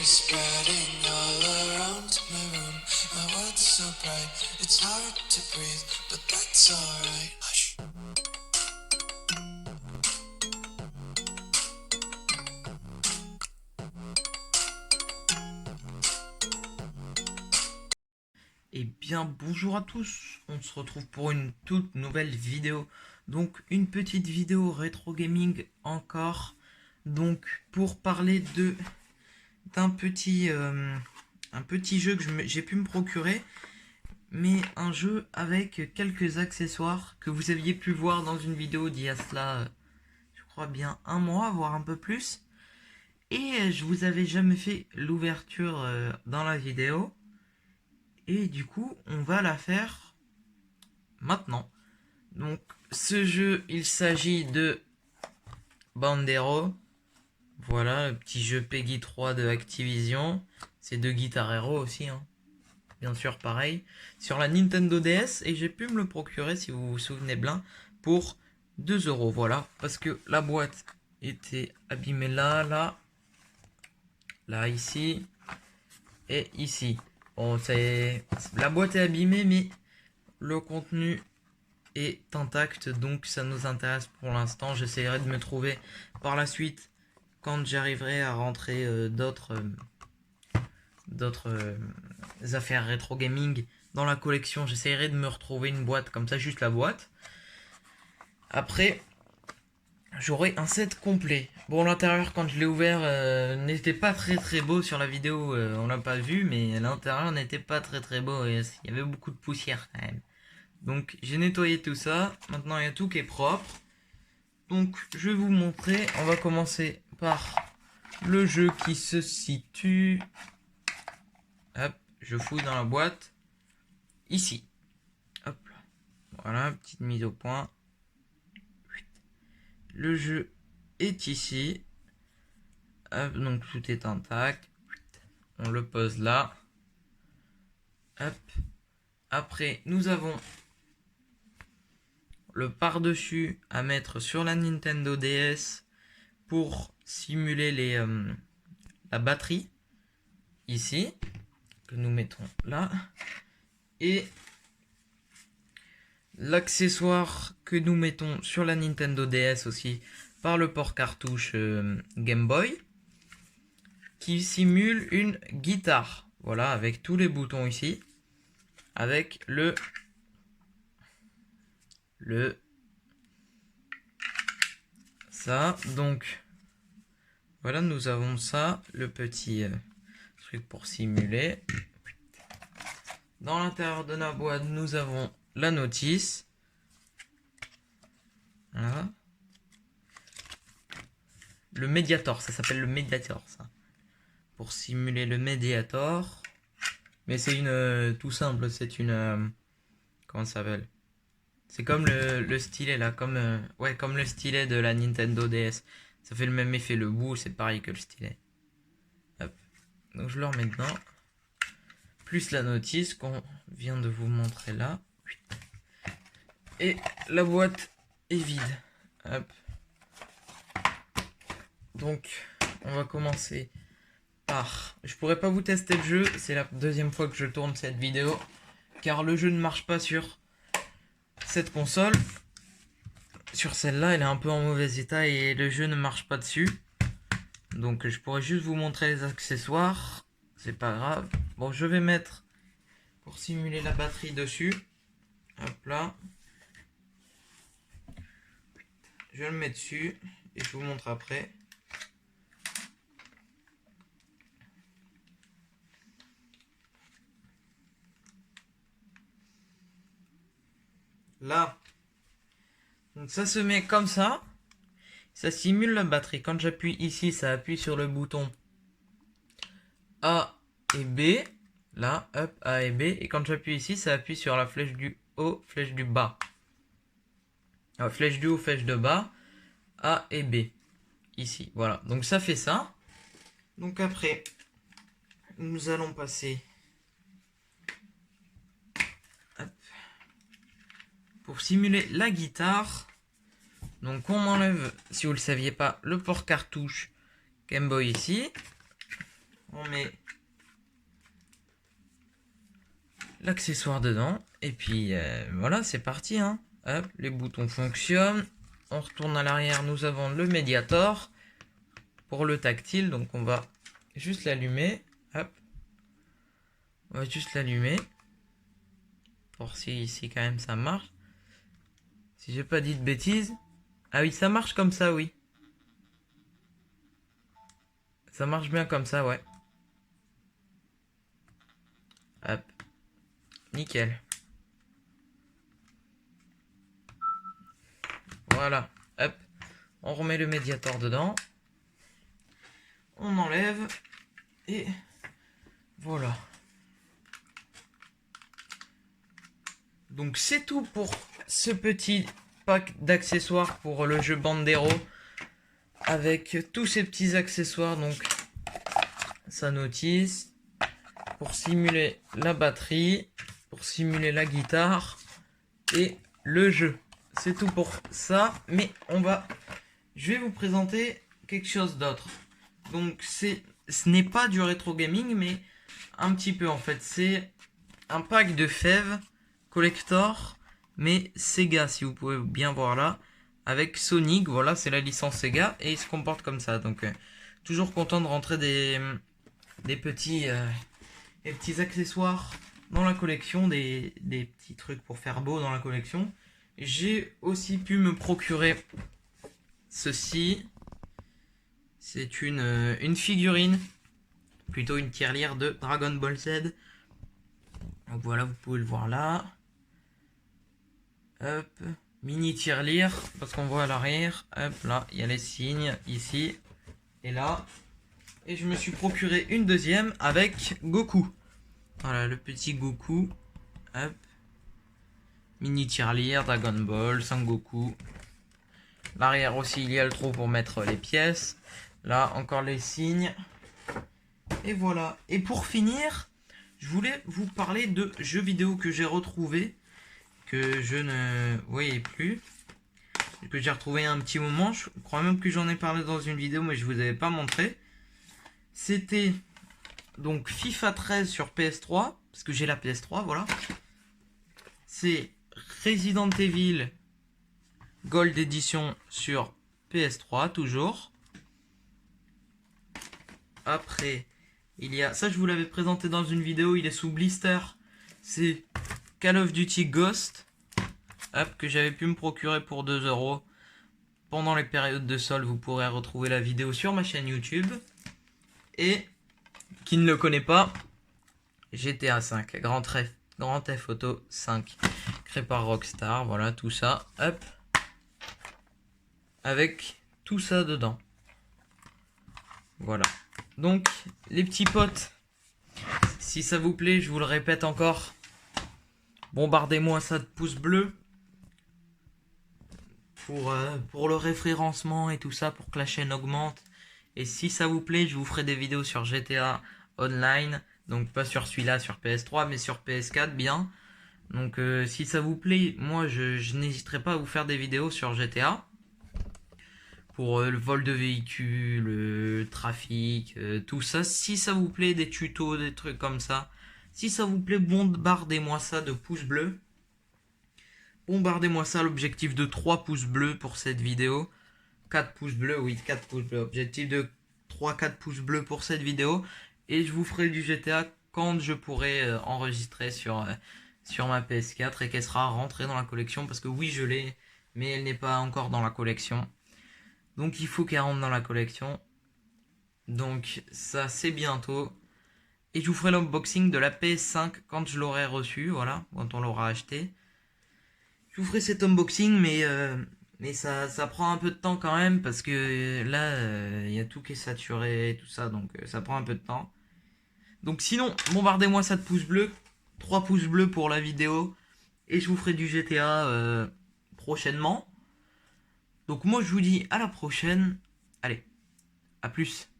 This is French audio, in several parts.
spreading all around my room. My world's so bright, it's hard to breathe, but that's alright. Hush. Eh bien bonjour à tous, on se retrouve pour une toute nouvelle vidéo. Donc une petite vidéo rétro gaming encore. Donc pour parler d'un petit un petit jeu que j'ai pu me procurer, mais un jeu avec quelques accessoires que vous aviez pu voir dans une vidéo d'il y a cela, je crois bien un mois, voire un peu plus. Et je vous avais jamais fait l'ouverture dans la vidéo. Et du coup, on va la faire maintenant. Donc, ce jeu, il s'agit de Bandero. Voilà, le petit jeu Peggy 3 de Activision. C'est de Guitar Hero aussi, hein. Bien sûr, pareil. Sur la Nintendo DS. Et j'ai pu me le procurer, si vous vous souvenez bien, pour 2 euros. Voilà, parce que la boîte était abîmée là, ici, et ici. Bon, la boîte est abîmée, mais le contenu est intact, donc ça nous intéresse pour l'instant. J'essaierai de me trouver par la suite, quand j'arriverai à rentrer d'autres affaires rétro gaming dans la collection. J'essaierai de me retrouver une boîte comme ça, juste la boîte. Après, j'aurai un set complet. Bon, l'intérieur, quand je l'ai ouvert, n'était pas très beau sur la vidéo. On l'a pas vu, mais l'intérieur n'était pas très beau. Et il y avait beaucoup de poussière quand même. Donc j'ai nettoyé tout ça. Maintenant il y a tout qui est propre. Donc je vais vous montrer. On va commencer par le jeu qui se situe. Hop, je fouille dans la boîte. Ici. Hop. Voilà, petite mise au point. Le jeu est ici. Hop, donc tout est intact. On le pose là. Hop. Après, nous avons le par-dessus à mettre sur la Nintendo DS pour simuler la batterie. Ici, que nous mettons là. Et l'accessoire que nous mettons sur la Nintendo DS aussi par le port cartouche Game Boy, qui simule une guitare. Voilà, avec tous les boutons ici. Avec ça. Donc, voilà, nous avons ça, le petit truc pour simuler. Dans l'intérieur de la boîte, nous avons la notice. Voilà. Le Mediator, ça s'appelle le Mediator, ça. Pour simuler le Mediator. Mais c'est une tout simple, c'est une comment ça s'appelle? C'est comme le stylet là, comme le stylet de la Nintendo DS. Ça fait le même effet, le bout c'est pareil que le stylet. Hop. Donc je le remets dedans. Plus la notice qu'on vient de vous montrer là. Et la boîte est vide. Hop. Donc on va commencer par... Je pourrais pas vous tester le jeu, c'est la deuxième fois que je tourne cette vidéo. Car le jeu ne marche pas sur cette console. Sur celle-là, elle est un peu en mauvais état et le jeu ne marche pas dessus. Donc je pourrais juste vous montrer les accessoires. C'est pas grave. Bon, je vais mettre pour simuler la batterie dessus. Hop là. Je le mets dessus et je vous montre après. Là. Donc ça se met comme ça. Ça simule la batterie. Quand j'appuie ici, ça appuie sur le bouton A et B. Là, hop, A et B. Et quand j'appuie ici, ça appuie sur la flèche du haut, flèche du bas. Alors, flèche du haut, flèche de bas. A et B. Ici, voilà. Donc ça fait ça. Donc après, nous allons passer... Hop. Pour simuler la guitare. Donc on enlève, si vous ne le saviez pas, le port cartouche Game Boy ici. On met l'accessoire dedans. Et puis voilà, c'est parti. Hein. Hop, les boutons fonctionnent. On retourne à l'arrière. Nous avons le Mediator pour le tactile. Donc on va juste l'allumer. Hop. On va juste l'allumer. Pour si quand même ça marche. Si j'ai pas dit de bêtises. Ah oui, ça marche comme ça, oui. Ça marche bien comme ça, ouais. Hop. Nickel. Voilà. Hop. On remet le Mediator dedans. On enlève. Et voilà. Donc c'est tout pour ce petit pack d'accessoires pour le jeu Bandero. Avec tous ces petits accessoires. Donc sa notice. Pour simuler la batterie. Pour simuler la guitare. Et le jeu. C'est tout pour ça. Mais je vais vous présenter quelque chose d'autre. Donc ce n'est pas du rétro gaming. Mais un petit peu en fait. C'est un pack de fèves collector, mais Sega, si vous pouvez bien voir là, avec Sonic, voilà, c'est la licence Sega, et il se comporte comme ça. Donc, toujours content de rentrer des petits accessoires dans la collection, des petits trucs pour faire beau dans la collection. J'ai aussi pu me procurer ceci. C'est une figurine, plutôt une tirelire de Dragon Ball Z. Donc voilà, vous pouvez le voir là. Hop, mini tirelire, parce qu'on voit à l'arrière. Hop, là, il y a les signes ici et là. Et je me suis procuré une deuxième avec Goku. Voilà, le petit Goku. Hop. Mini tirelire, Dragon Ball, Sangoku. L'arrière aussi, il y a le trou pour mettre les pièces. Là, encore les signes. Et voilà. Et pour finir, je voulais vous parler de jeux vidéo que j'ai retrouvés. Que je ne voyais plus. Que j'ai retrouvé un petit moment. Je crois même que j'en ai parlé dans une vidéo, mais je vous avais pas montré. C'était donc FIFA 13 sur PS3. Parce que j'ai la PS3, voilà. C'est Resident Evil Gold Edition sur PS3, toujours. Après, il y a... Ça, je vous l'avais présenté dans une vidéo. Il est sous blister. C'est Call of Duty Ghost. Hop, que j'avais pu me procurer pour 2 €. Pendant les périodes de solde, vous pourrez retrouver la vidéo sur ma chaîne YouTube. Et, qui ne le connaît pas, GTA 5, Grand Theft Auto 5, créé par Rockstar, voilà, tout ça, hop, avec tout ça dedans. Voilà. Donc, les petits potes, si ça vous plaît, je vous le répète encore, bombardez-moi ça de pouces bleus. Pour le référencement et tout ça, pour que la chaîne augmente. Et si ça vous plaît, je vous ferai des vidéos sur GTA Online. Donc pas sur celui-là, sur PS3, mais sur PS4, bien. Donc si ça vous plaît, moi je n'hésiterai pas à vous faire des vidéos sur GTA. Pour le vol de véhicules, le trafic, tout ça. Si ça vous plaît, des tutos, des trucs comme ça. Si ça vous plaît, bombardez-moi ça de pouces bleus. Bombardez-moi ça, l'objectif de 3 pouces bleus pour cette vidéo. 4 pouces bleus, oui, 4 pouces bleus. Objectif de 3-4 pouces bleus pour cette vidéo. Et je vous ferai du GTA quand je pourrai enregistrer sur ma PS4 et qu'elle sera rentrée dans la collection. Parce que oui, je l'ai, mais elle n'est pas encore dans la collection. Donc il faut qu'elle rentre dans la collection. Donc ça, c'est bientôt. Et je vous ferai l'unboxing de la PS5 quand je l'aurai reçue, voilà, quand on l'aura acheté. Je vous ferai cet unboxing, mais ça prend un peu de temps quand même, parce que là, il y a tout qui est saturé et tout ça, donc ça prend un peu de temps. Donc sinon, bombardez-moi ça de pouces bleus, 3 pouces bleus pour la vidéo, et je vous ferai du GTA prochainement. Donc moi je vous dis à la prochaine, allez, à plus.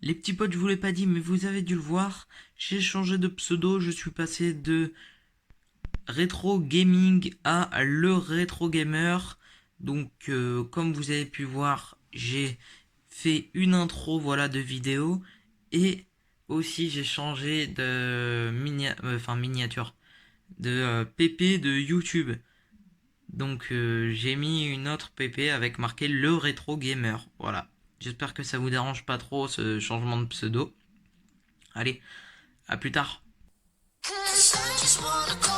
Les petits potes, je vous l'ai pas dit, mais vous avez dû le voir, j'ai changé de pseudo, je suis passé de rétro gaming à le rétro gamer. Donc comme vous avez pu voir, j'ai fait une intro, voilà, de vidéo, Et aussi j'ai changé de miniature de PP de YouTube. Donc j'ai mis une autre PP avec marqué le rétro gamer. Voilà. J'espère que ça vous dérange pas trop ce changement de pseudo. Allez, à plus tard. 'Cause I just wanna call